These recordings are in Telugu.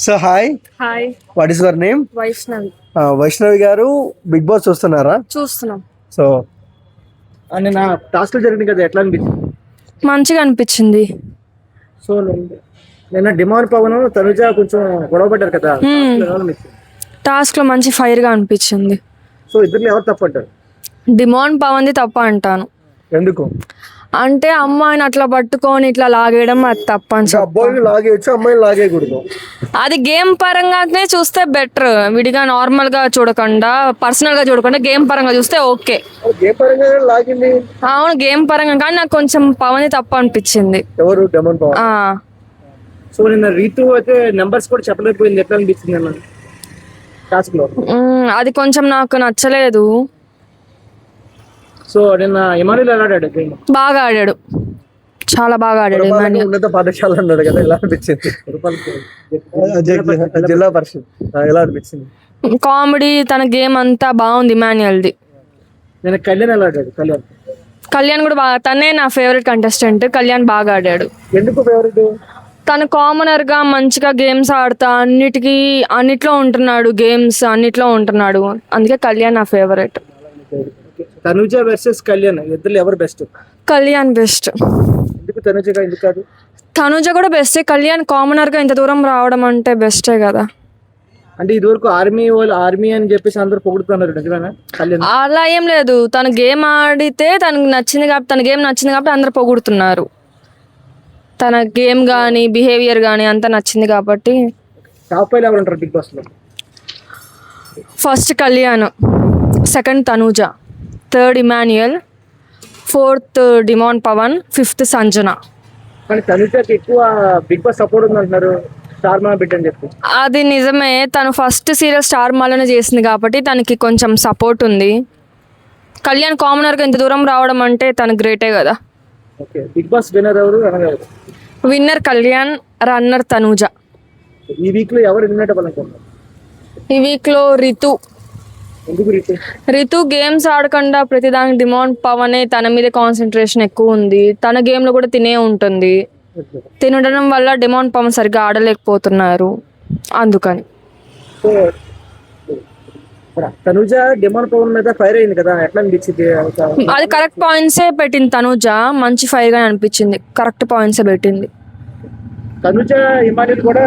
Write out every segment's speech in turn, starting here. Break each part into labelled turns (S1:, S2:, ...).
S1: So hi,
S2: hi,
S1: what is your name?
S2: Vaishnavi.
S1: Vaishnavi గారు, బిగ్ బాస్ చూస్తున్నారా?
S2: చూస్తున్నాం.
S1: సో నిన్న టాస్క్ జరిగింది కదా, ఎట్లా అనిపించింది?
S2: మంచిగా అనిపించింది.
S1: సో నిన్న డిమాండ్ పవన్ తనుజ కొంచెం గొడవ పడ్డారు కదా, ఎలా అనిపించింది?
S2: టాస్క్ లో మంచి ఫైర్ గా అనిపించింది.
S1: సో ఇద్దరు ఎవరు తప్పంటారు?
S2: డిమాండ్ పవన్ది తప్ప అంటాను.
S1: ఎందుకు
S2: అంటే అమ్మాయిని అట్లా పట్టుకొని ఇట్లా లాగేయడం అది తప్ప అని చెప్ప.
S1: అబ్బాయిని లాగేయచ్చు, అమ్మాయిని లాగేయకూడదు.
S2: అది గేమ్ పరంగానే చూస్తే బెటర్, విడిగా నార్మల్ గా చూడకుండా, పర్సనల్ గా చూడకుండా గేమ్ పరంగా చూస్తే ఓకే.
S1: ఏ పరంగా లాగింది?
S2: అవును, గేమ్ పరంగా, కానీ నాకు కొంచెం పవన్ తప్ప అనిపించింది.
S1: ఎవరు? డిమాండ్ పవన్. సో నిన్న రీతు అయితే నెంబర్స్ కూడా చెప్పలేకపోయింది, ఎట్లా అనిపించింది అన్న టాస్క్ లో?
S2: అది కొంచెం నాకు నచ్చలేదు.
S1: సో నిన్న ఇమానుయల్ ఎలా ఆడాడు?
S2: బాగా ఆడాడు, చాలా బాగా ఆడాడు.
S1: ఉన్నత పాఠశాల అన్నాడు కదా, ఎలా అనిపించింది? జిల్లా పరిషత్ ఎలా అనిపించింది?
S2: కామెడీ, తన గేమ్ అంతా బాగుంది ఇమాన్యుయల్ది.
S1: నేను కళ్యాణ్ ఎలా ఆడాడు?
S2: కళ్యాణ్ కూడా బాగా, తనే నా ఫేవరెట్ కంటెస్టెంట్. కళ్యాణ్ బాగా ఆడాడు.
S1: ఎందుకు ఫేవరెట్?
S2: తను కామనర్ గా మంచిగా గేమ్స్ ఆడుతా అన్నిట్లో ఉంటున్నాడు, గేమ్స్ అన్నిట్లో ఉంటున్నాడు, అందుకే కళ్యాణ్ నా ఫేవరెట్.
S1: తనుజ వర్సెస్ కళ్యాణ్, ఇద్దరు ఎవరు బెస్ట్?
S2: కళ్యాణ్ బెస్ట్.
S1: ఎందుకు తనుజగా, ఎందుకు కాదు?
S2: తనుజ కూడా బెస్టే, కళ్యాణ్ కామనర్ గా ఇంత దూరం రావడం అంటే బెస్టే కదా.
S1: అంటే ఇదివరకు ఆర్మీ అని చెప్పేసి అందరూ పొగుడుతున్నారు, నిజమేనా? కళ్యాణ్
S2: అలా ఏం లేదు, తన గేమ్ ఆడితే తనకు నచ్చింది కాబట్టి, తన గేమ్ నచ్చింది కాబట్టి అందరు పొగుడుతున్నారు. తన గేమ్ కానీ బిహేవియర్ కానీ అంతా నచ్చింది కాబట్టి.
S1: టాప్ 5 ఎవరు ఉంటారు బిగ్ బాస్ లో?
S2: First Kalyan, second Tanuja, third Emmanuel, fourth demand Pavan, fifth Sanjana.
S1: కానీ తనుజకి ఎక్కువ బిగ్ బాస్ సపోర్ట్ ఉంది అంటున్నారు, స్టార్ మా బిడ్డ అని చెప్పి.
S2: అది నిజమే, తను ఫస్ట్ సీరియల్ స్టార్ మాలోనే చేసింది కాబట్టి తనకి కొంచెం సపోర్ట్ ఉంది. కళ్యాణ్ కామనర్గా ఇంత దూరం రావడం అంటే తను గ్రేటే కదా.
S1: ఓకే, బిగ్ బాస్ విన్నర్ ఎవరు?
S2: Winner Kalyan, runner Tanuja.
S1: ఈ వీక్ లో ఎవరు విన్నర్ అవ్వాలనుకుంటున్నారు?
S2: ఈ వీక్ లో రితు.
S1: ఎందుకు రీతు?
S2: రితు గేమ్స్ ఆడకుండా ప్రతిదానికి డిమాండ్ పవనే, తన మీద కాన్సన్ట్రేషన్ ఎక్కువ ఉంది. తన గేమ్ లో కూడా తినే ఉంటుంది, తినడం వల్ల డిమాండ్ పవన్ సరిగ్గా ఆడలేకపోతున్నారు, అందుకని.
S1: సో తనుజ డిమాండ్ పవన్ మీద ఫైర్ అయింది కదా, ఎట్లా అనిపించింది?
S2: అది కరెక్ట్ పాయింట్సే పెట్టింది తనుజ, మంచి ఫైర్ గా అనిపించింది, కరెక్ట్ పాయింట్సే పెట్టింది.
S1: తనుజ ఇమానుయల్ కూడా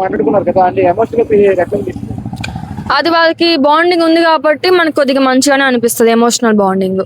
S1: మాట్లాడుకున్నారు కదా, అంటే ఎమోషనల్ ఎట్లా అనిపిస్తుంది?
S2: అది వాళ్ళకి బాండింగ్ ఉంది కాబట్టి మనకు కొద్దిగా మంచిగానే అనిపిస్తుంది, ఎమోషనల్ బాండింగ్.